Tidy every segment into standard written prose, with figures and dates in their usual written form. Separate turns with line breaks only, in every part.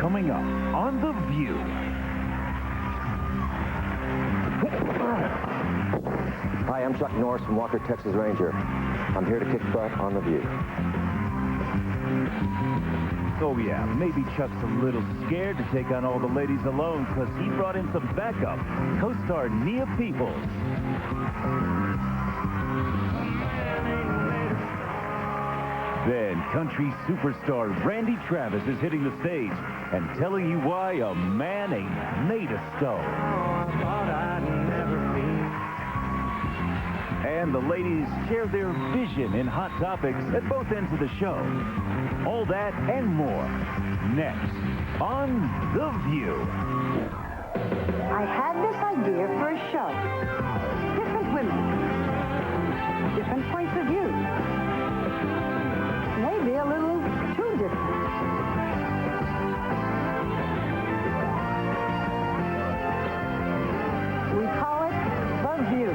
Coming up on The View.
Hi, I'm Chuck Norris from Walker, Texas Ranger. I'm here to kick butt on The View.
Oh yeah, maybe Chuck's a little scared to take on all the ladies alone because he brought in some backup. Co-star Nia Peeples. Then country superstar Randy Travis is hitting the stage and telling you why a man ain't made of stone. And the ladies share their vision in hot topics at both ends of the show. All that and more next on The View.
I had this idea for a show. Different women. Different points of view. Maybe a little too different. We call it The View.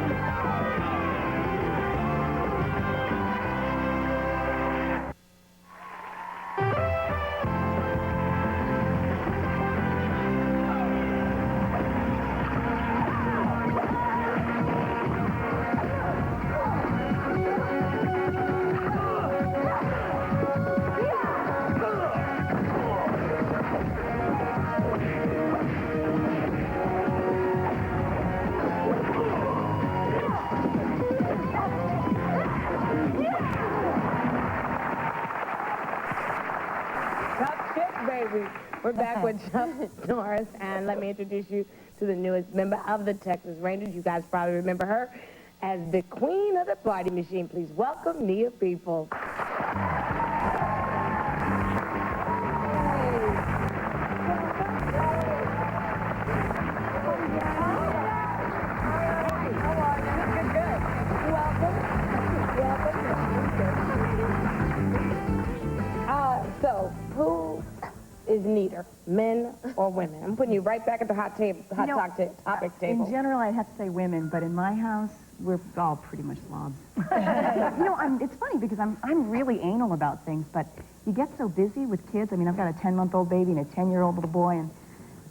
We're back with Chuck Norris, and let me introduce you to the newest member of the Texas Rangers. You guys probably remember her as the queen of the party machine. Please welcome Nia Peeples. So, who is neater, men or women? I'm putting you right back at the topic table.
In general, I'd have to say women, but in my house, we're all pretty much slobs. It's funny because I'm really anal about things, but you get so busy with kids. I mean, I've got a 10-month-old baby and a 10-year-old little boy, and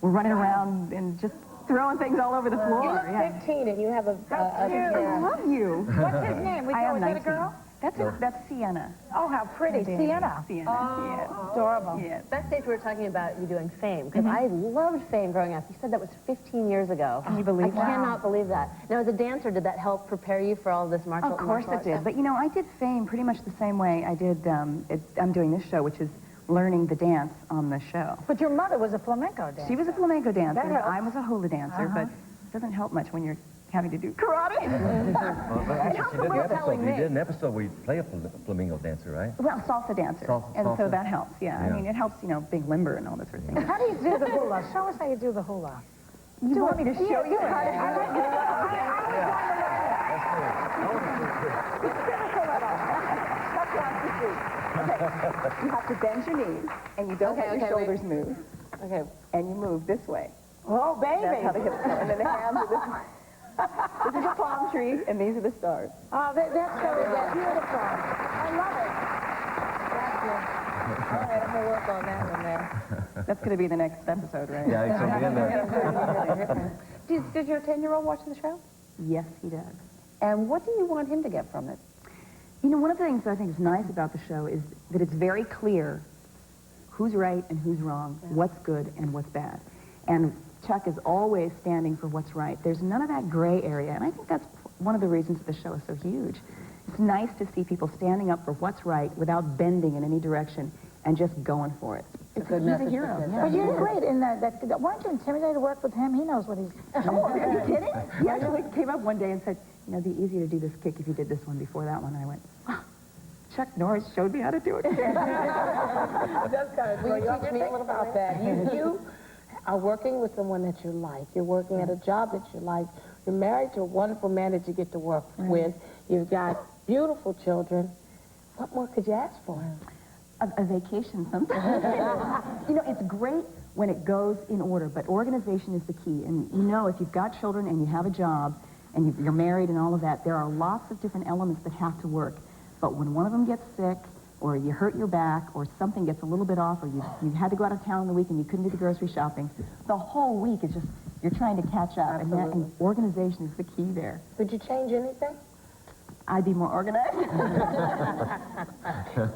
we're running around and just throwing things all over the floor.
You look 15 and you have a
I love you.
What's his name?
I am 19.
Is that a girl?
That's Sienna.
Oh, how pretty. Sienna.
Sienna.
Oh,
yeah.
Adorable.
Yeah.
Backstage, we were talking about you doing Fame, because I loved Fame growing up. You said that was 15 years ago.
Can you believe that?
I cannot believe that. Now, as a dancer, did that help prepare you for all this martial arts?
Of course it did. But, you know, I did Fame pretty much the same way I did, I'm doing this show, which is learning the dance on the show.
But your mother was a flamenco dancer.
She was a flamenco dancer.
That helps.
I was a hula dancer, but it doesn't help much when you're having to do karate.
Well, actually, you did an episode where you play a flamingo dancer, right?
Well, salsa dancer.
Salsa.
So that helps, yeah. I mean, it helps, you know, being limber and all this sort of thing.
How do you do the hula? Show us how you do the hula.
You want me to show you how to do it? Okay, you have to bend your knees, and you don't let your shoulders move.
Okay.
And you move this way.
Oh, baby.
That's how the hips go. And then the hands are this way. This is a palm tree, and these are the stars.
Oh, that's beautiful. I love it.
All right, I'm going to work on that one there.
That's going to be the next episode, right?
Yeah, it's going to be in there.
Does your 10-year-old watch the show?
Yes, he does.
And what do you want him to get from it?
You know, one of the things that I think is nice about the show is that it's very clear who's right and who's wrong, what's good and what's bad. And Chuck is always standing for what's right. There's none of that gray area, and I think that's one of the reasons that the show is so huge. It's nice to see people standing up for what's right without bending in any direction and just going for it.
It's a good
he's
message.
a hero. Yeah.
But you're great in that. Weren't you intimidated to work with him? He knows what he's...
Oh, are you kidding? He actually came up one day and said, you know, it'd be easier to do this kick if you did this one before that one. And I went, oh, Chuck Norris showed me how to do it.
Will you teach me a little about that? You are working with someone that you like. You're working at a job that you like. You're married to a wonderful man that you get to work with. You've got beautiful children. What more could you ask for?
A vacation sometimes. You know, it's great when it goes in order, but organization is the key. And you know, if you've got children and you have a job and you're married and all of that, there are lots of different elements that have to work. But when one of them gets sick, or you hurt your back, or something gets a little bit off, or you had to go out of town on the weekend, you couldn't do the grocery shopping, the whole week is just, you're trying to catch up. And organization is the key there.
Would you change anything?
I'd be more organized.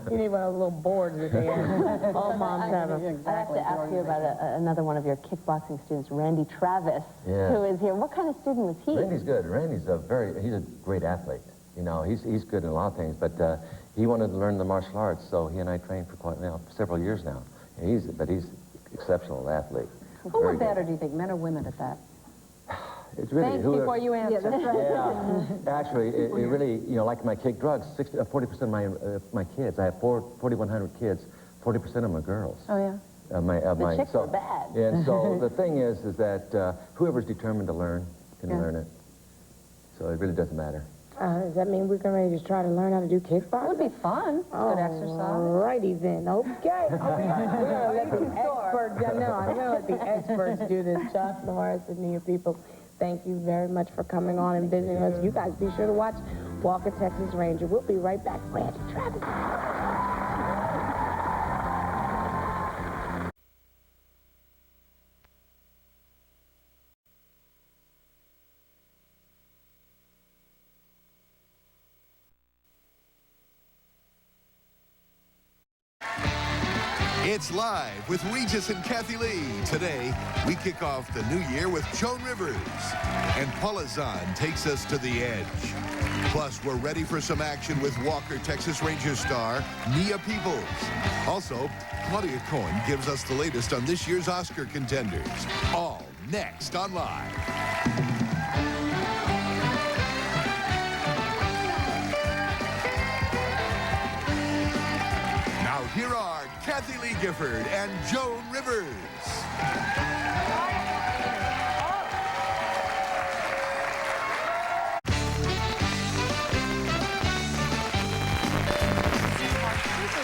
You need one of those little boards at the end. All moms have them.
I have to ask you about another one of your kickboxing students, Randy Travis, who is here. What kind of student was he?
Randy's good. Randy's he's a great athlete. You know, he's good in a lot of things, but he wanted to learn the martial arts, so he and I trained for several years now. And he's exceptional athlete.
Who were better, do you think, men or women at that?
It's really
Think before you answer.
Yeah, that's right.
Yeah, actually, it really, you know, like my kick drugs, 40% of my kids, I have 4,100 kids, 40% of them are girls.
Oh, yeah?
The
chicks are bad.
And so the thing is that whoever's determined to learn can learn it. So it really doesn't matter.
Does that mean we're going to just try to learn how to do kickboxing?
It would be fun. Good exercise.
Alrighty then. Okay. We're going to let the experts. I'm going to let the experts do this. Josh Norris and Nia Peeples, thank you very much for coming on and visiting us. You guys be sure to watch Walker, Texas Ranger. We'll be right back. Randy Travis.
It's Live with Regis and Kathie Lee. Today, we kick off the new year with Joan Rivers. And Paula Zahn takes us to the edge. Plus, we're ready for some action with Walker, Texas Ranger star Nia Peeples. Also, Claudia Cohen gives us the latest on this year's Oscar contenders. All next on Live. Here are Kathie Lee Gifford and Joan Rivers.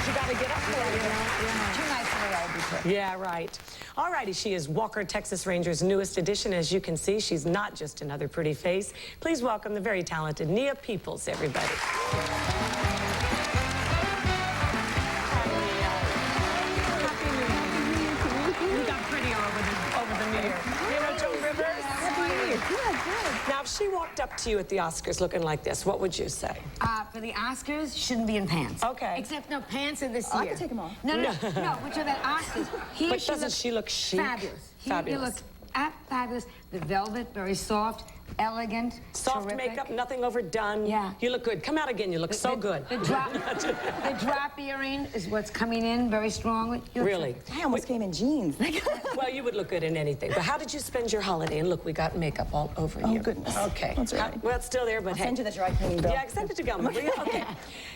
You gotta get up there, you know. Too nice in a row. Yeah, right. All righty, she is Walker, Texas Ranger's newest addition. As you can see, she's not just another pretty face. Please welcome the very talented Nia Peeples, everybody. Now, if she walked up to you at the Oscars looking like this, what would you say?
For the Oscars, shouldn't be in pants.
Okay.
Except no pants are this year.
I can take them off.
No, which are the Oscars. Here
But doesn't she look chic?
Fabulous. Here
Fabulous.
you look fabulous. The velvet, very soft, elegant,
soft
terrific.
makeup, nothing overdone.
Yeah.
You look good. Come out again. You look so good.
The drop earring is what's coming in very strongly.
Really?
I almost came in jeans.
Well, you would look good in anything. But how did you spend your holiday? And look, we got makeup all over you.
Oh, goodness.
Okay.
That's right.
Well, it's still there, but
I'll
hey.
send you the dry cleaning bill.
Yeah, send it to Gilman. Will you? Okay.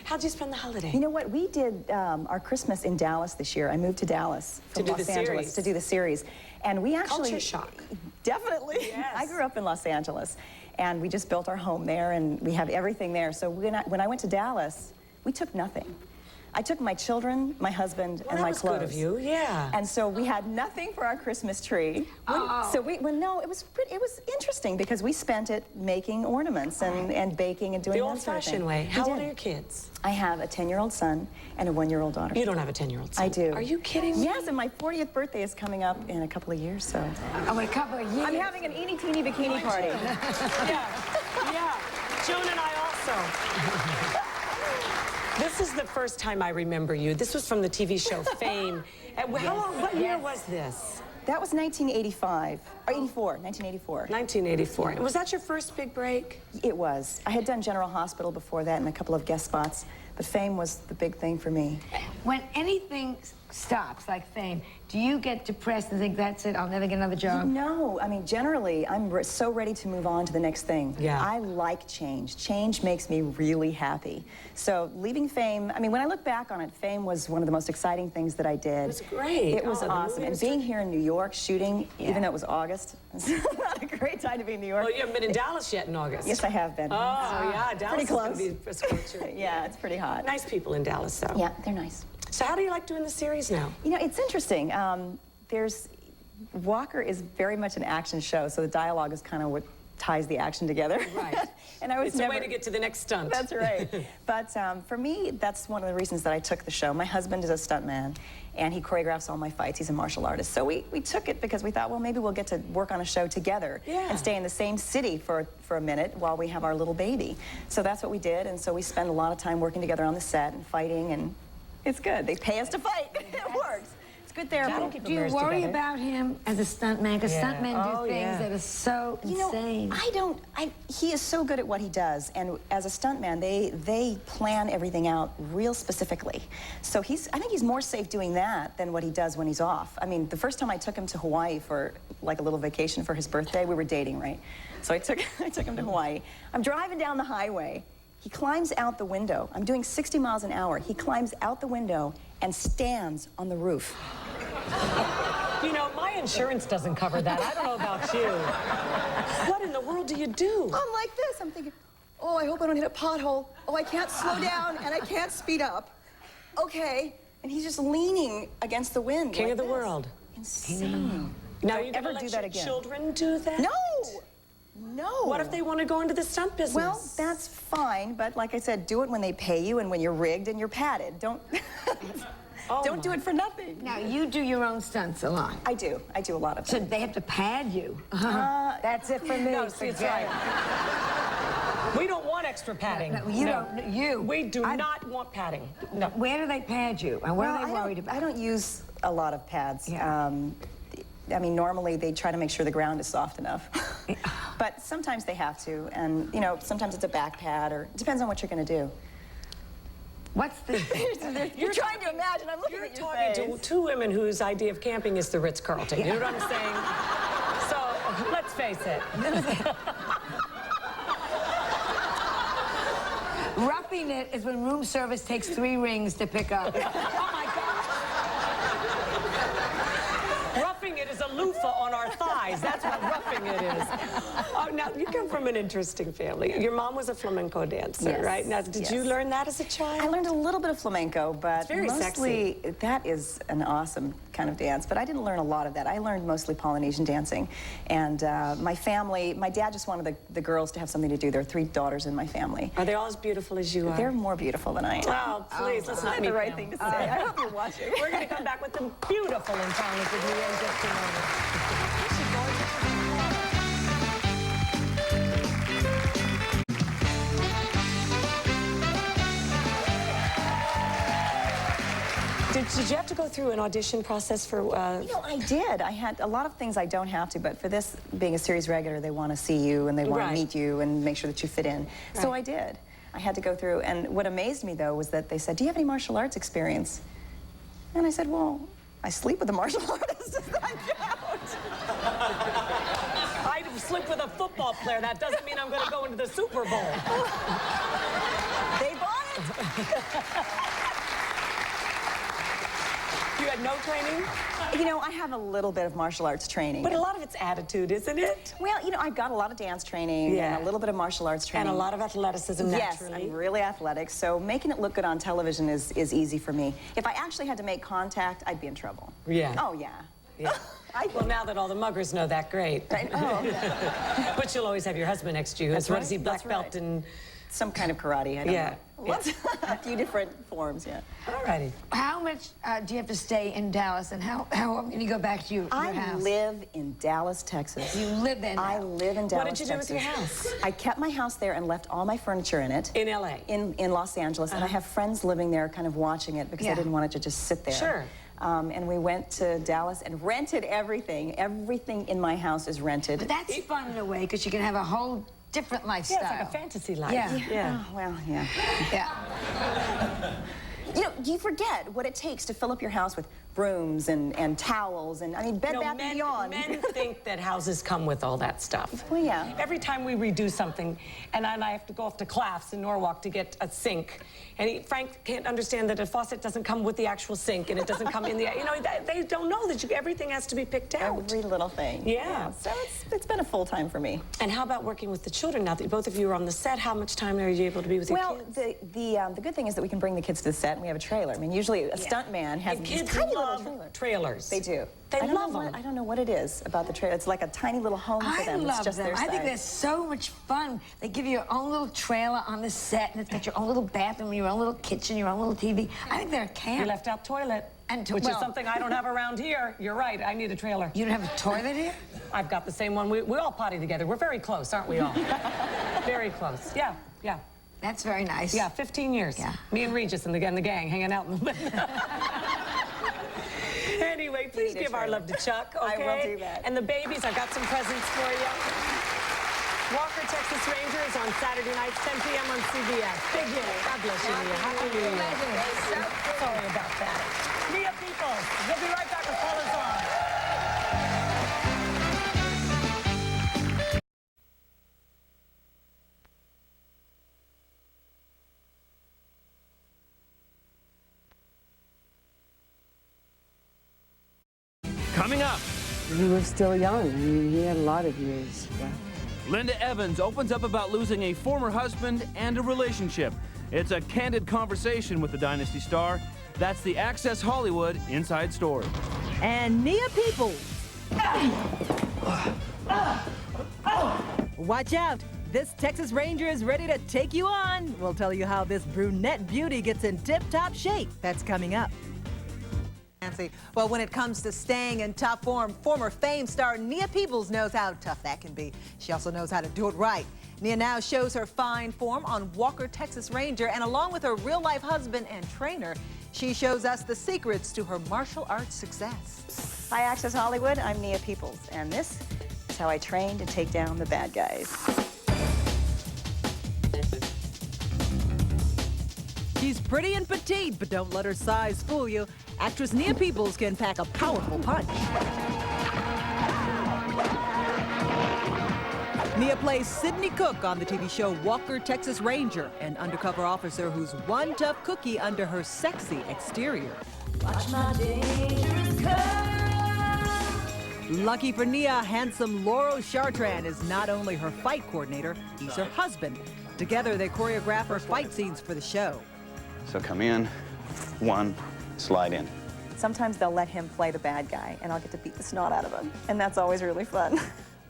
How'd you spend the holiday?
You know what? We did our Christmas in Dallas this year. I moved to Dallas from
To do
Los
the
Angeles
series.
to do the series. And we actually...
Culture shock.
Definitely.
Yes.
I grew up in Los Angeles. And we just built our home there, and we have everything there. So when I went to Dallas, we took nothing. I took my children, my husband, and my clothes.
That was good of you, yeah.
And so we had nothing for our Christmas tree. So it was interesting because we spent it making ornaments and baking and doing
the
that sort of thing.
old-fashioned way. How old are your kids?
I have a 10-year-old son and a 1-year-old daughter.
You don't have a 10-year-old son.
I do.
Are you kidding me?
Yes, and my 40th birthday is coming up in a couple of years, so.
Oh, in a couple of years.
I'm having an eeny-teeny bikini party.
Yeah. Joan and I also. This is the first time I remember you. This was from the TV show Fame. What year was this?
That was 1985, or 1984.
1984. And was that your first big break?
It was. I had done General Hospital before that and a couple of guest spots, but Fame was the big thing for me.
When anything stops, like Fame, do you get depressed and think, that's it, I'll never get another job?
No, I mean, generally, I'm so ready to move on to the next thing.
Yeah.
I like change. Change makes me really happy. So leaving Fame, I mean, when I look back on it, Fame was one of the most exciting things that I did.
It was great.
It was
the
awesome.
movie
And
was
being here in New York, shooting, even though it was August, it's not a great time to be in New York.
Well, you haven't been in Dallas yet in August.
Yes, I have been.
Oh, yeah, Dallas is going
close.
to be a scorcher.
Yeah, it's pretty hot.
Nice people in Dallas, though.
Yeah, they're nice.
So how do you like doing the series now?
You know, it's interesting. Walker is very much an action show, so the dialogue is kind of what
ties the action together.
Right.
And I was
It's a way to get to the next stunt.
That's right. But for me, that's one of the reasons that I took the show. My husband is a stuntman, and he choreographs all my fights. He's a martial artist. So we took it because we thought, well, maybe we'll get to work on a show together and stay in the same city for a minute while we have our little baby. So that's what we did, and so we spend a lot of time working together on the set and fighting, and it's good. They pay us to fight. It works. It's good therapy.
Do you worry about him as a stuntman? Because stuntmen do things that are so insane.
He is so good at what he does, and as a stuntman, they plan everything out real specifically. So I think he's more safe doing that than what he does when he's off. I mean, the first time I took him to Hawaii for like a little vacation for his birthday, we were dating, right? So I took him to Hawaii. I'm driving down the highway. He climbs out the window. I'm doing 60 miles an hour. He climbs out the window and stands on the roof.
You know, my insurance doesn't cover that. I don't know about you. What in the world do you do?
I'm like this. I'm thinking, oh, I hope I don't hit a pothole. Oh, I can't slow down and I can't speed up. Okay. And he's just leaning against the wind.
King of the world.
Insane.
Now, you
ever
let
do that
your
again?
Children do that?
No. No.
What if they want to go into the stunt business?
Well, that's fine, but like I said, do it when they pay you and when you're rigged and you're padded. Don't don't do it for nothing.
Now, you do your own stunts a lot.
I do a lot of them.
So they have to pad you. That's it for me.
No, see, it's right. We don't want extra padding.
No, you don't. You.
We do not want padding. No.
Where do they pad you? And what are they worried about?
I don't use a lot of pads.
Yeah.
I mean, normally they try to make sure the ground is soft enough. But sometimes they have to, and, you know, sometimes it's a back pad, or it depends on what you're going to do.
What's the...
You're trying to imagine. I'm looking at your face.
You're talking to two women whose idea of camping is the Ritz-Carlton. You know what I'm saying? So, let's face it.
Roughing it is when room service takes 3 rings to pick up.
Oh, my God. Roughing it is a loofah on our thighs. That's what roughing it is. Oh, now, you come from an interesting family. Your mom was a flamenco dancer, right? Now, did you learn that as a child?
I learned a little bit of flamenco, but
it's very
mostly that is an awesome kind of dance. But I didn't learn a lot of that. I learned mostly Polynesian dancing. And my family, my dad just wanted the girls to have something to do. There are 3 daughters in my family.
Are they all as beautiful as you are?
They're more beautiful than I am.
Oh, please, let's not meet
the right
them.
thing to say. I hope you're watching.
We're going to come back with the beautiful and talented Nia in just a moment. Did you have to go through an audition process for...
You know, I did. I had a lot of things I don't have to, but for this, being a series regular, they want to see you and they want to meet you and make sure that you fit in. So I did. I had to go through, and what amazed me, though, was that they said, do you have any martial arts experience? And I said, well, I sleep with a martial artist. Does that count?
I sleep with a football player. That doesn't mean I'm going to go into the Super Bowl.
They bought it.
You had no training?
You know, I have a little bit of martial arts training.
But a lot of it's attitude, isn't it?
Well, you know, I've got a lot of dance training and a little bit of martial arts training.
And a lot of athleticism, naturally.
Yes, I'm really athletic, so making it look good on television is easy for me. If I actually had to make contact, I'd be in trouble.
Yeah.
Oh, yeah.
Well, now that all the muggers know that, great.
Oh.
But you'll always have your husband next to you. What is he, black belt in...
Some kind of karate, I don't know. What's a few different forms,
All righty.
How much do you have to stay in Dallas, and how often can you go back to your house?
I live in Dallas, Texas.
You live there now?
I live in Dallas,
What did you do with your house?
I kept my house there and left all my furniture in it.
In L.A.?
In Los Angeles, and I have friends living there kind of watching it because I didn't want it to just sit there.
Sure.
And we went to Dallas and rented everything. Everything in my house is rented.
But that's fun in a way, because you can have a whole different lifestyle.
Yeah, it's like a fantasy life.
Yeah.
Oh, well, yeah.
Yeah.
You know, you forget what it takes to fill up your house with brooms and towels and, I mean, Bed Bath & Beyond.
Men think that houses come with all that stuff.
Well, yeah.
Every time we redo something, and I have to go off to Claff's in Norwalk to get a sink, and Frank can't understand that a faucet doesn't come with the actual sink, and it doesn't come in the, you know, they don't know that everything has to be picked out.
Every little thing.
Yeah.
So it's been a full time for me.
And how about working with the children? Now that both of you are on the set, how much time are you able to be with your kids?
Well, the good thing is that we can bring the kids to the set, and we have a trailer. I mean, usually a stuntman has these tiny little
love trailers.
They do.
They love them.
I don't know what it is about the trailer. It's like a tiny little home for them.
I love
it's just
them.
their
I think
size.
they're so much fun. They give you your own little trailer on the set, and it's got your own little bathroom, your own little kitchen, your own little TV. I think they're a camp.
You left out toilet, which is something I don't have around here. You're right. I need a trailer.
You don't have a toilet here?
I've got the same one. We all potty together. We're very close, aren't we all? Very close. Yeah, yeah.
That's very nice.
Yeah, 15 years.
Yeah.
Me and Regis and the gang hanging out in the Anyway, please give our love to Chuck, okay?
I will do that.
And the babies, I've got some presents for you. Walker, Texas Rangers on Saturday nights, 10 p.m. on CBS. Big day. God bless you, Nia. Happy New Year. Sorry about that. Nia Peeples. We'll be right back with Paula Zahn.
Coming up.
He was still young. I mean, he had a lot of years left.
Linda Evans opens up about losing a former husband and a relationship. It's a candid conversation with the Dynasty star. That's the Access Hollywood Inside Story.
And Nia Peeples. Watch out. This Texas Ranger is ready to take you on. We'll tell you how this brunette beauty gets in tip-top shape. That's coming up. Well, when it comes to staying in top form, former Fame star Nia Peeples knows how tough that can be. She also knows how to do it right. Nia now shows her fine form on Walker, Texas Ranger, and along with her real-life husband and trainer, she shows us the secrets to her martial arts success.
Hi, Access Hollywood. I'm Nia Peeples, and this is how I train to take down the bad guys.
She's pretty and petite, but don't let her size fool you. Actress Nia Peeples can pack a powerful punch. Nia plays Sidney Cook on the TV show Walker, Texas Ranger, an undercover officer who's one tough cookie under her sexy exterior. Watch my dangerous curve. Lucky for Nia, handsome Laurel Chartrand is not only her fight coordinator, he's her husband. Together, they choreograph her fight scenes for the show.
So come in, one, slide in.
Sometimes they'll let him play the bad guy, and I'll get to beat the snot out of him, and that's always really fun.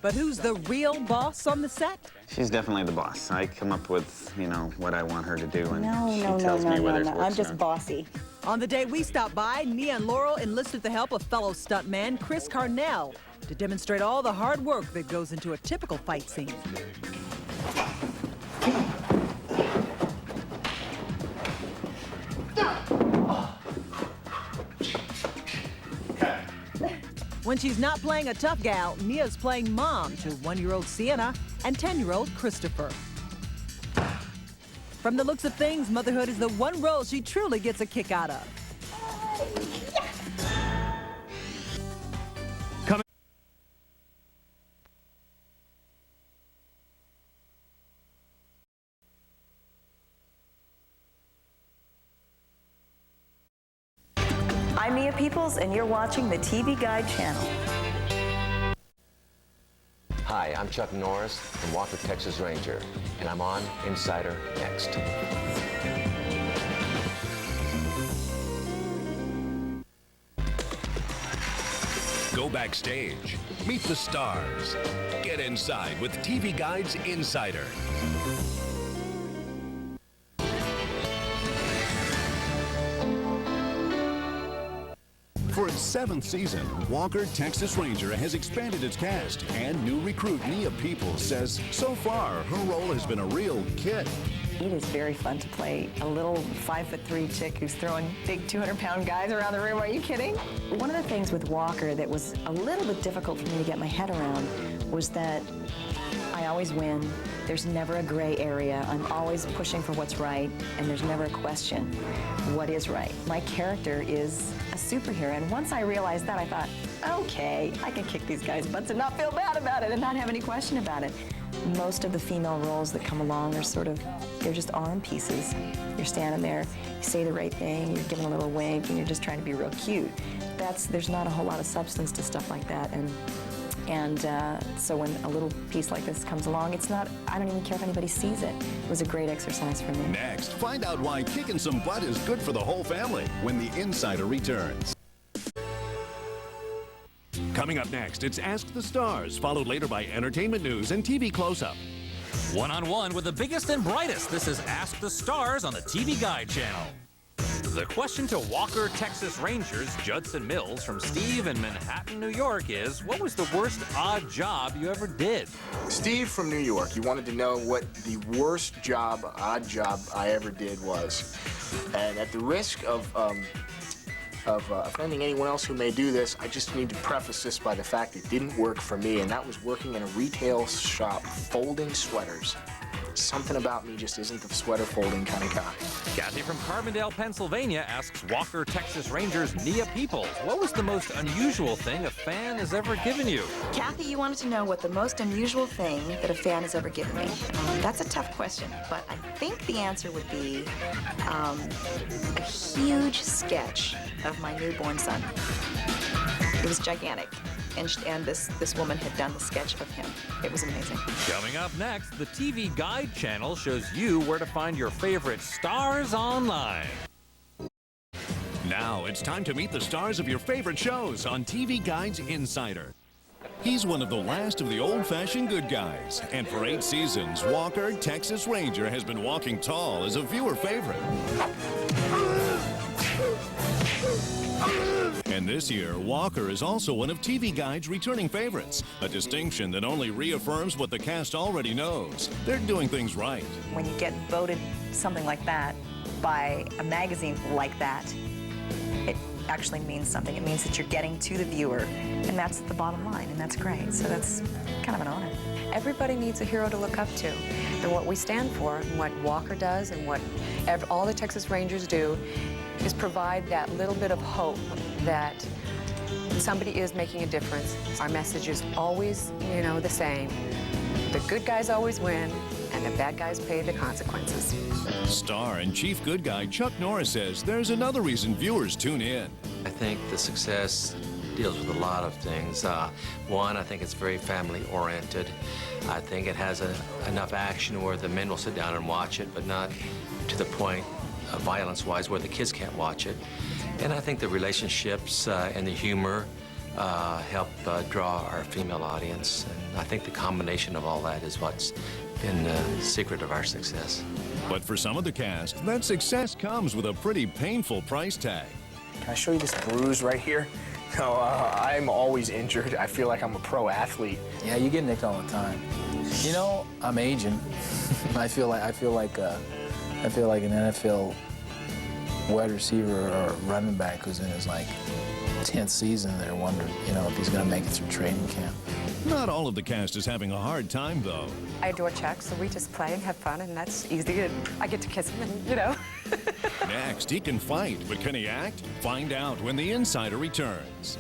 But who's the real boss on the set?
She's definitely the boss. I come up with, you know, what I want her to do, and she
No,
tells me whether it works.
I'm just bossy.
On the day we stopped by, Nia and Laurel enlisted the help of fellow stuntman Chris Carnell to demonstrate all the hard work that goes into a typical fight scene. When she's not playing a tough gal, Nia's playing mom to 1-year-old Sienna and 10-year-old Christopher. From the looks of things, motherhood is the one role she truly gets a kick out of.
I'm Nia Peeples, and you're watching the TV Guide channel.
Hi, I'm Chuck Norris from Walker, Texas Ranger, and I'm on Insider next.
Go backstage, meet the stars, get inside with TV Guide's Insider. For its 7th season, Walker, Texas Ranger has expanded its cast, and new recruit Nia Peeples says so far her role has been a real kid.
It is very fun to play a little 5'3" chick who's throwing big 200-pound guys around the room. Are you kidding? One of the things with Walker that was a little bit difficult for me to get my head around was that I always win. There's never a gray area. I'm always pushing for what's right, and there's never a question. What is right? My character is a superhero, and once I realized that, I thought, okay, I can kick these guys' butts and not feel bad about it and not have any question about it. Most of the female roles that come along are sort of, they're just arm pieces. You're standing there, you say the right thing, you're giving a little wink, and you're just trying to be real cute. There's not a whole lot of substance to stuff like that, and so when a little piece like this comes along, it's not, I don't even care if anybody sees it. It was a great exercise for me.
Next, find out why kicking some butt is good for the whole family when The Insider returns. Coming up next, it's Ask the Stars, followed later by entertainment news and TV close-up.
One-on-one with the biggest and brightest. This is Ask the Stars on the TV Guide channel. The question to Walker, Texas Rangers Judson Mills from Steve in Manhattan, New York is, what was the worst odd job you ever did?
Steve from New York, he wanted to know what the worst job, odd job I ever did was. And at the risk of offending anyone else who may do this, I just need to preface this by the fact it didn't work for me, and that was working in a retail shop folding sweaters. Something about me just isn't the sweater folding kind of guy.
Kathy from Carbondale, Pennsylvania asks Walker, Texas Rangers Nia Peeples, what was the most unusual thing a fan has ever given you?
Kathy, you wanted to know what the most unusual thing that a fan has ever given me. That's a tough question, but I think the answer would be a huge sketch of my newborn son. It was gigantic. And this woman had done the sketch of him. It was amazing.
Coming up next, the TV Guide channel shows you where to find your favorite stars online.
Now it's time to meet the stars of your favorite shows on TV Guide's Insider. He's one of the last of the old-fashioned good guys, and for 8 seasons, Walker, Texas Ranger, has been walking tall as a viewer favorite. And this year, Walker is also one of TV Guide's returning favorites, a distinction that only reaffirms what the cast already knows. They're doing things right.
When you get voted something like that by a magazine like that, it actually means something. It means that you're getting to the viewer, and that's the bottom line, and that's great. So that's kind of an honor.
Everybody needs a hero to look up to, and what we stand for, and what Walker does, and what all the Texas Rangers do, is provide that little bit of hope that somebody is making a difference. Our message is always, the same. The good guys always win, and the bad guys pay the consequences.
Star and Chief Good Guy Chuck Norris says there's another reason viewers tune in.
I think the success deals with a lot of things. One, I think it's very family-oriented. I think it has enough action where the men will sit down and watch it, but not to the point violence-wise where the kids can't watch it. And I think the relationships and the humor help draw our female audience. And I think the combination of all that is what's been the secret of our success.
But for some of the cast, that success comes with a pretty painful price tag.
Can I show you this bruise right here? No, I'm always injured. I feel like I'm a pro athlete.
Yeah, you get nicked all the time. I'm aging. I feel like an NFL wide receiver or running back who's in his 10th season. They're wondering, if he's going to make it through training camp.
Not all of the cast is having a hard time, though.
I adore Chuck, so we just play and have fun, and that's easy. And I get to kiss him, and
Next, he can fight, but can he act? Find out when the Insider returns.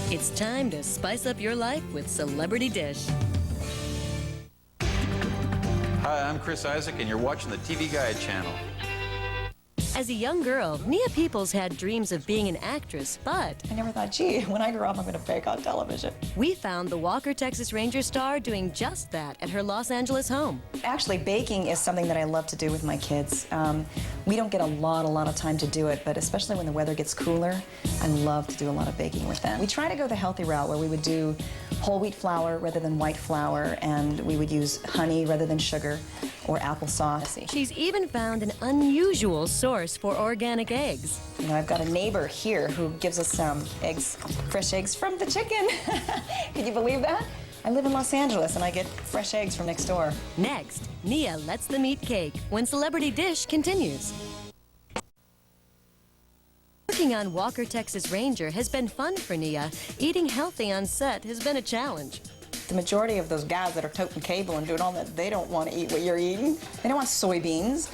It's time to spice up your life with Celebrity Dish.
Hi, I'm Chris Isaac, and you're watching the TV Guide channel.
As a young girl, Nia Peeples had dreams of being an actress, but
I never thought, gee, when I grow up, I'm going to bake on television.
We found the Walker, Texas Ranger star doing just that at her Los Angeles home.
Actually, baking is something that I love to do with my kids. We don't get a lot of time to do it, but especially when the weather gets cooler, I love to do a lot of baking with them. We try to go the healthy route where we would do whole wheat flour rather than white flour, and we would use honey rather than sugar or applesauce.
She's even found an unusual source for organic eggs.
I've got a neighbor here who gives us some eggs, fresh eggs from the chicken. Can you believe that? I live in Los Angeles and I get fresh eggs from next door.
Next, Nia lets them eat cake when Celebrity Dish continues. Working on Walker, Texas Ranger has been fun for Nia. Eating healthy on set has been a challenge.
The majority of those guys that are toting cable and doing all that, they don't want to eat what you're eating. They don't want soybeans,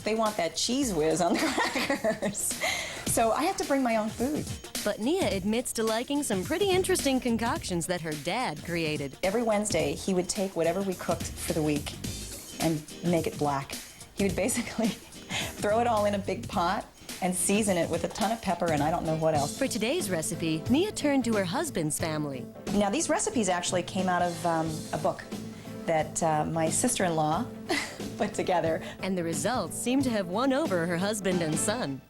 They want that cheese whiz on the crackers. So I have to bring my own food.
But Nia admits to liking some pretty interesting concoctions that her dad created.
Every Wednesday, he would take whatever we cooked for the week and make it black. He would basically throw it all in a big pot and season it with a ton of pepper and I don't know what else.
For today's recipe, Nia turned to her husband's family.
Now, these recipes actually came out of a book that my sister-in-law put together.
And the results seem to have won over her husband and son.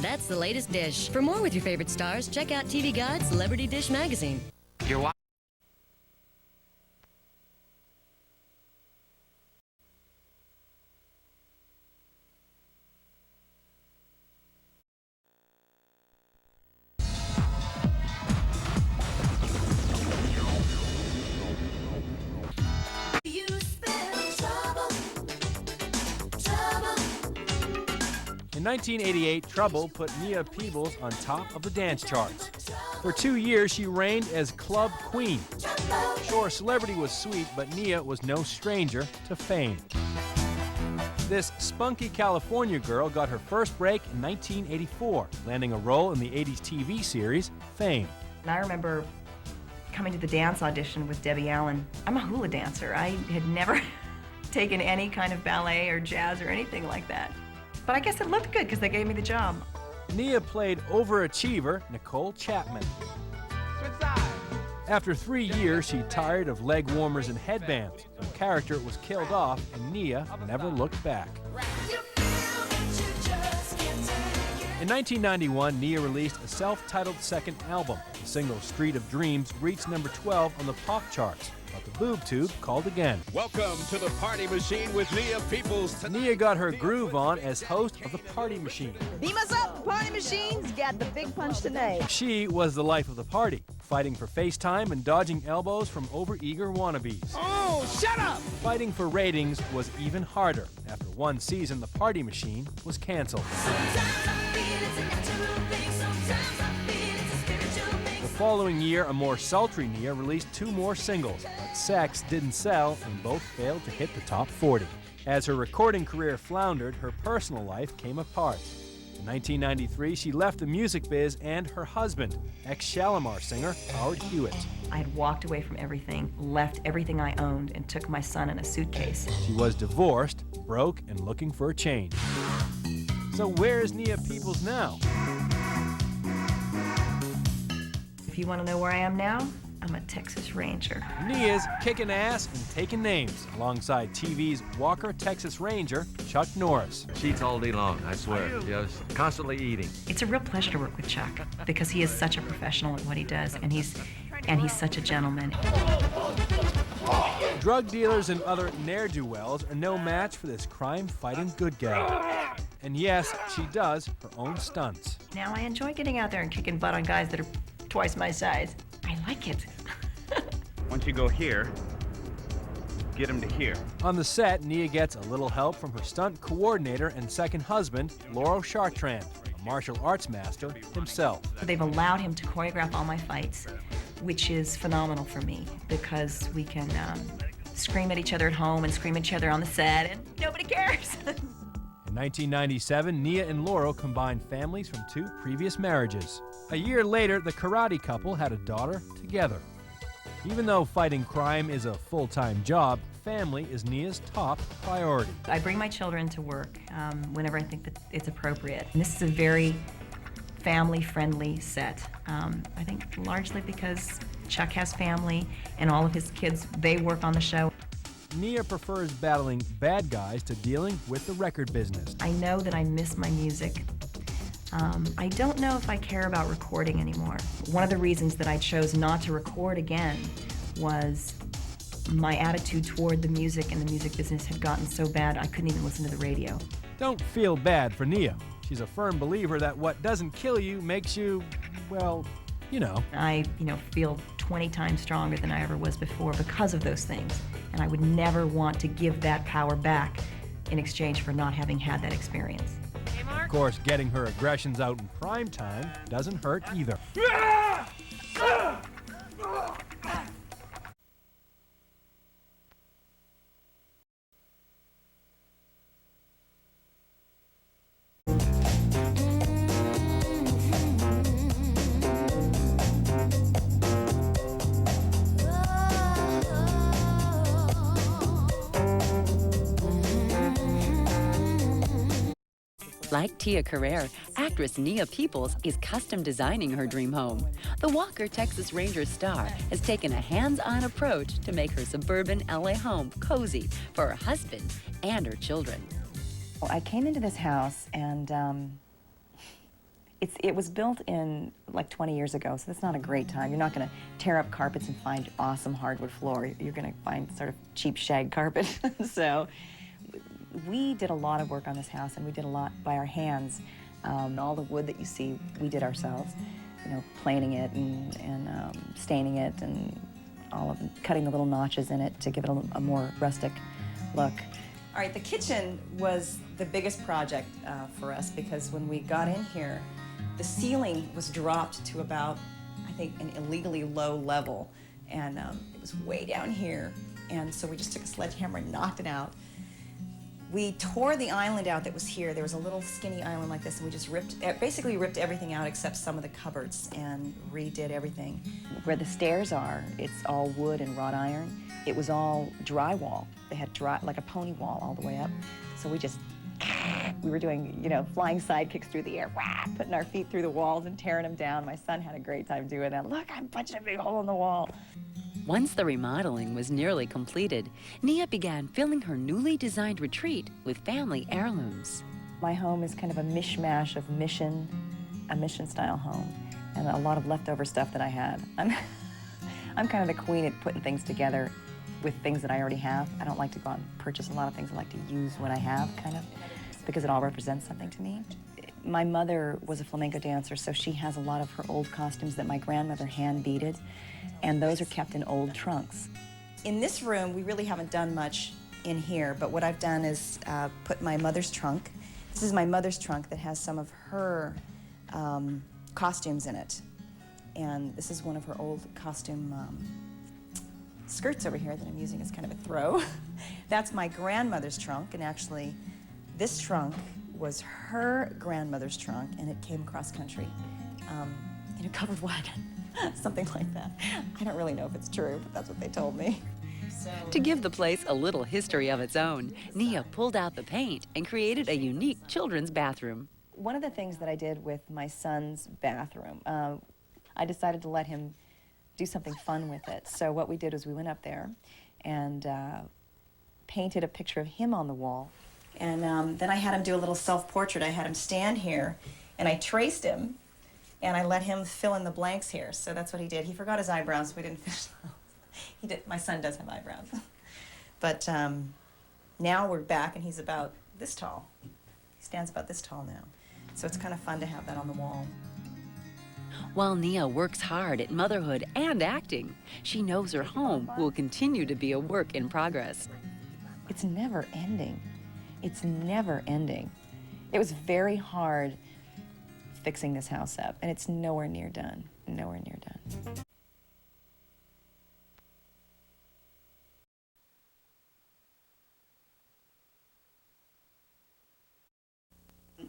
That's the latest dish. For more with your favorite stars, check out TV Guide's Celebrity Dish magazine.
You're watching.
In 1988, Trouble put Nia Peeples on top of the dance charts. For 2 years, she reigned as club queen. Sure, celebrity was sweet, but Nia was no stranger to fame. This spunky California girl got her first break in 1984, landing a role in the 80s TV series Fame.
And I remember coming to the dance audition with Debbie Allen. I'm a hula dancer. I had never taken any kind of ballet or jazz or anything like that. But I guess it looked good because they gave me the job.
Nia played overachiever Nicole Chapman. After 3 years, she tired of leg warmers and headbands. Her character was killed off, and Nia never looked back. In 1991, Nia released a self-titled second album. The single Street of Dreams reached number 12 on the pop charts. But the boob tube called again.
Welcome to the Party Machine with Nia Peeples.
Nia got her groove on as host of the Party Machine.
Beam us up, the Party Machine's got the big punch tonight.
She was the life of the party, fighting for FaceTime and dodging elbows from overeager wannabes.
Oh, shut up!
Fighting for ratings was even harder. After one season, the Party Machine was canceled. The following year, a more sultry Nia released 2 more singles, but Sex didn't sell and both failed to hit the top 40. As her recording career floundered, her personal life came apart. In 1993, she left the music biz and her husband, ex-Shalimar singer Howard Hewitt.
I had walked away from everything, left everything I owned, and took my son in a suitcase.
She was divorced, broke, and looking for a change. So where is Nia Peeples now?
If you want to know where I am now, I'm a Texas Ranger.
Nia's kicking ass and taking names, alongside TV's Walker Texas Ranger, Chuck Norris.
She eats all day long, I swear. She's constantly eating.
It's a real pleasure to work with Chuck because he is such a professional at what he does, and he's such a gentleman.
Drug dealers and other ne'er-do-wells are no match for this crime-fighting good gal. And yes, she does her own stunts.
Now I enjoy getting out there and kicking butt on guys that are twice my size. I like it.
Once you go here, get him to here.
On the set, Nia gets a little help from her stunt coordinator and second husband, Laurel Chartrand, a martial arts master himself.
They've allowed him to choreograph all my fights, which is phenomenal for me because we can scream at each other at home and scream at each other on the set, and nobody cares.
In 1997, Nia and Laurel combined families from 2 previous marriages. A year later, the karate couple had a daughter together. Even though fighting crime is a full-time job, family is Nia's top priority.
I bring my children to work whenever I think that it's appropriate. And this is a very family-friendly set. I think largely because Chuck has family and all of his kids, they work on the show.
Nia prefers battling bad guys to dealing with the record business.
I know that I miss my music. I don't know if I care about recording anymore. One of the reasons that I chose not to record again was my attitude toward the music and the music business had gotten so bad I couldn't even listen to the radio.
Don't feel bad for Nia. She's a firm believer that what doesn't kill you makes you, well, you know.
I, feel 20 times stronger than I ever was before because of those things. And I would never want to give that power back in exchange for not having had that experience.
Of course, getting her aggressions out in prime time doesn't hurt either.
Like Tia Carrere, actress Nia Peeples is custom designing her dream home. The Walker Texas Ranger star has taken a hands-on approach to make her suburban LA home cozy for her husband and her children.
Well, I came into this house and It was built in like 20 years ago, so that's not a great time. You're not going to tear up carpets and find awesome hardwood floor. You're going to find sort of cheap shag carpet. So we did a lot of work on this house, and we did a lot by our hands. All the wood that you see, we did ourselves. You know, planing it and staining it, and all of cutting the little notches in it to give it a more rustic look. All right, the kitchen was the biggest project for us, because when we got in here, the ceiling was dropped to about, I think, an illegally low level, and it was way down here. And so we just took a sledgehammer and knocked it out. We tore the island out that was here. There was a little skinny island like this, and we just basically ripped everything out except some of the cupboards and redid everything. Where the stairs are, it's all wood and wrought iron. It was all drywall. They had like a pony wall all the way up. So we were doing, you know, flying sidekicks through the air, putting our feet through the walls and tearing them down. My son had a great time doing that. Look, I'm punching a big hole in the wall.
Once the remodeling was nearly completed, Nia began filling her newly designed retreat with family heirlooms.
My home is kind of a mishmash of a mission-style home, and a lot of leftover stuff that I had. I'm kind of the queen at putting things together with things that I already have. I don't like to go out and purchase a lot of things. I like to use what I have, kind of, because it all represents something to me. My mother was a flamenco dancer, so she has a lot of her old costumes that my grandmother hand-beaded, and those are kept in old trunks. In this room, we really haven't done much in here, but what I've done is put my mother's trunk. This is my mother's trunk that has some of her costumes in it. And this is one of her old costume skirts over here that I'm using as kind of a throw. That's my grandmother's trunk, and actually this trunk was her grandmother's trunk, and it came cross country in a covered wagon, something like that. I don't really know if it's true, but that's what they told me.
To give the place a little history of its own, Nia pulled out the paint and created a unique children's bathroom.
One of the things that I did with my son's bathroom, I decided to let him do something fun with it. So what we did was we went up there and painted a picture of him on the wall. And then I had him do a little self-portrait. I had him stand here, and I traced him, and I let him fill in the blanks here. So that's what he did. He forgot his eyebrows, so we didn't finish those. He did. My son does have eyebrows. But now we're back, and he's about this tall. He stands about this tall now. So it's kind of fun to have that on the wall.
While Nia works hard at motherhood and acting, she knows her home will continue to be a work in progress.
It's never ending. It's never ending. It was very hard fixing this house up, and it's nowhere near done. Nowhere near done.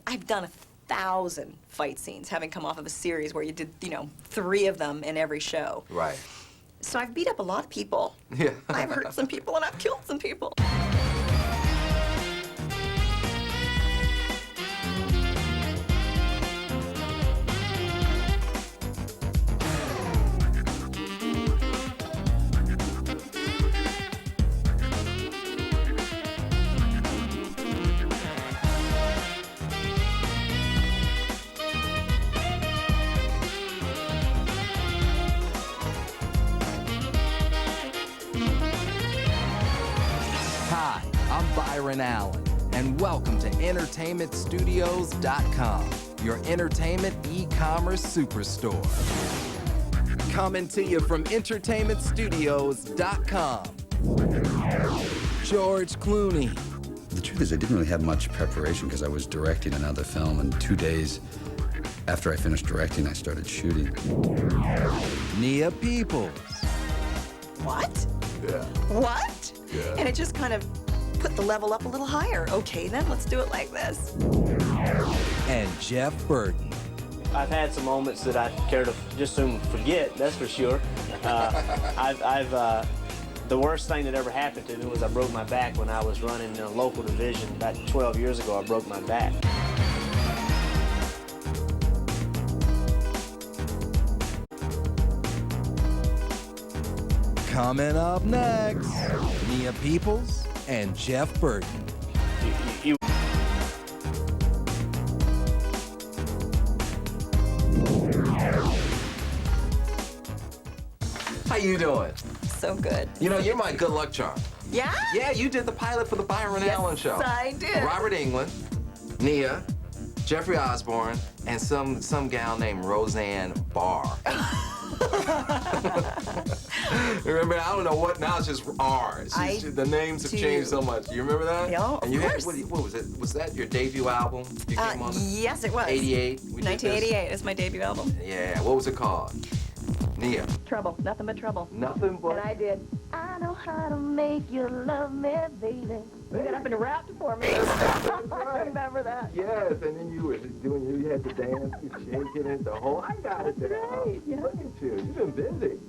I've done 1,000 fight scenes, having come off of a series where you did, 3 of them in every show.
Right.
So I've beat up a lot of people.
Yeah.
I've hurt some people, and I've killed some people.
Allen, and welcome to EntertainmentStudios.com, your entertainment e-commerce superstore. Coming to you from EntertainmentStudios.com, George Clooney.
The truth is, I didn't really have much preparation because I was directing another film, and 2 days after I finished directing, I started shooting.
Nia Peeples.
What?
Yeah.
What?
Yeah.
And it just kind of put the level up a little higher. Okay, then let's do it like this.
And Jeff Burton.
I've had some moments that I'd care to just soon forget, that's for sure. The worst thing that ever happened to me was I broke my back when I was running in a local division. About 12 years ago, I broke my back.
Coming up next, Nia Peeples and Jeff Burton.
you doing?
So good.
You know, you're my good luck charm.
Yeah?
Yeah, you did the pilot for the Byron Allen show.
Yes, I did.
Robert Englund, Nia, Jeffrey Osborne, and some gal named Roseanne Barr. Remember, I don't know what, now it's just R. The names have changed so much. You remember that?
Yeah,
and you
course.
Had, what was it? Was that your debut album? You came on
yes, it was.
88?
1988 is my debut album.
Yeah, what was it called? Nia.
Trouble, nothing but trouble.
Nothing but...
And I did. I know how to make you love me, baby. You got up and rapped for me. I remember that.
Yes, and then you were doing, you had to dance, you shaking it, the whole, I got it down.
Right, yeah.
Look at you, you've been busy.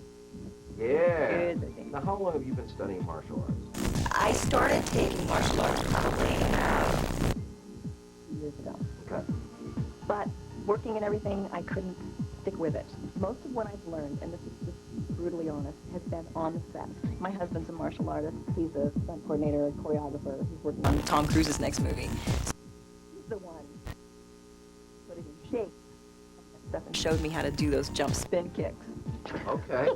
Yeah.
Busy.
Now, how long have you been studying martial arts?
I started taking martial arts probably years ago.
Okay.
But working and everything, I couldn't stick with it. Most of what I've learned, and this is just brutally honest, has been on the set. My husband's a martial artist. He's a stunt coordinator, a choreographer. He's working on Tom Cruise's next movie. He's the one who put it in shape stuff and showed me how to do those jump spin kicks.
Okay.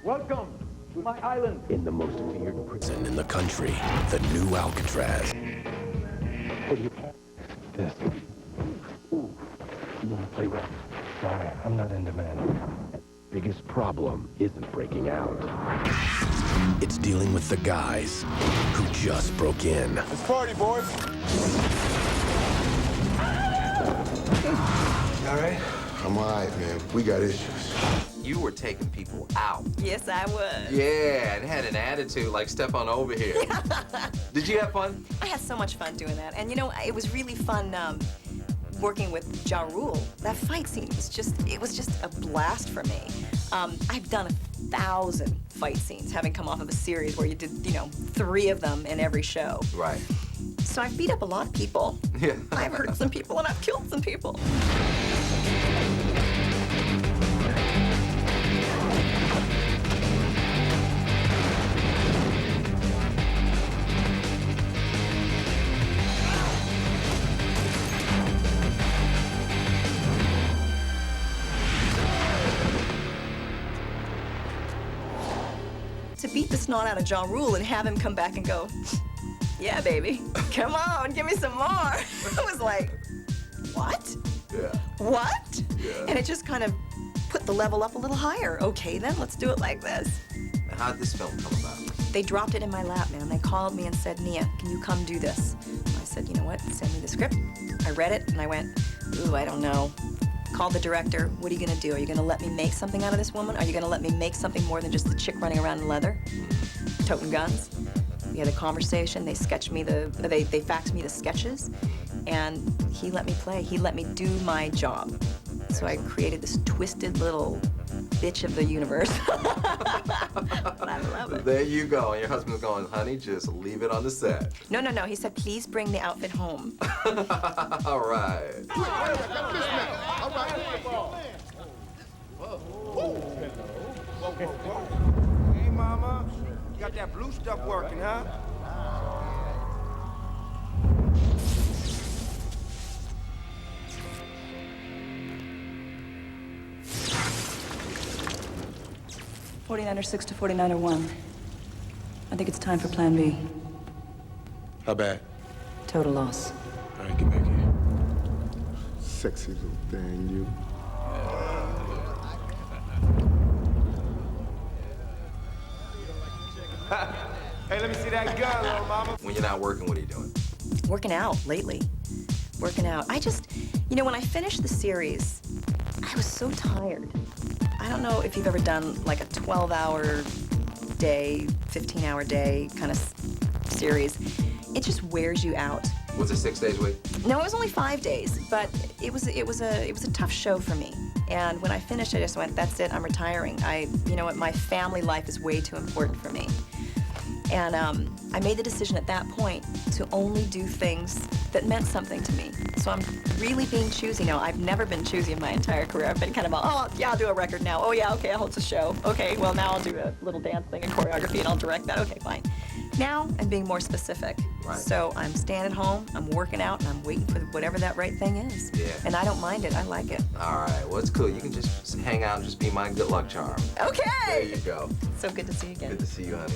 Welcome to my island. In the most feared prison in the country, the new Alcatraz. What do you this? Ooh, you want to play rough? Sorry, I'm not into men. Biggest problem isn't breaking out. It's dealing with the guys who just broke in.
Let's party, boys.
All right?
I'm all right, man. We got issues.
You were taking people out.
Yes, I was.
Yeah, and had an attitude like Stefan over here. Did you have fun?
I had so much fun doing that. And you know, it was really fun working with Ja Rule. That fight scene was just a blast for me. I've done 1,000 fight scenes, having come off of a series where you did, 3 of them in every show.
Right.
So I've beat up a lot of people.
Yeah.
I've hurt some people and I've killed some people. To beat the snot out of Ja Rule and have him come back and go, yeah, baby, come on, give me some more. I was like, what?
Yeah.
What?
Yeah.
And it just kind of put the level up a little higher. Okay, then let's do it like this.
How did this film come about?
They dropped it in my lap, man. They called me and said, Nia, can you come do this? I said, you know what, send me the script. I read it and I went, ooh, I don't know. Called the director, what are you gonna do? Are you gonna let me make something out of this woman? Are you gonna let me make something more than just the chick running around in leather, toting guns? We had a conversation, they faxed me the sketches, and he let me play. He let me do my job. So I created this twisted little bitch of the universe. But I love it.
There you go, and your husband's going, honey, just leave it on the set.
No, he said, please bring the outfit home.
All right.
Hey, mama. You got that blue stuff working, huh?
'49er 6 to '49er 1. I think it's time for Plan B.
How bad?
Total loss.
All right, get back here. Sexy little thing, you. Hey, let me see that gun, little mama.
When you're not working, what are you doing?
Working out lately. Working out. I just, when I finished the series, I was so tired. I don't know if you've ever done like a 12-hour day, 15-hour day kind of series. It just wears you out.
Was it 6 days a week?
No, it was only 5 days, but it was a tough show for me. And when I finished, I just went, that's it, I'm retiring. You know what, my family life is way too important for me. And I made the decision at that point to only do things that meant something to me. So I'm really being choosy now. I've never been choosy in my entire career. I've been kind of, oh, yeah, I'll do a record now. Oh, yeah, okay, I'll host a show. Okay, well, now I'll do a little dance thing and choreography, and I'll direct that. Okay, fine.
Now I'm being more specific.
Right.
So I'm staying at home, I'm working out, and I'm waiting for whatever that right thing is.
Yeah.
And I don't mind it. I like it.
All right. Well, it's cool. You can just hang out and just be my good luck charm.
Okay.
There you go.
So good to see you again.
Good to see you, honey.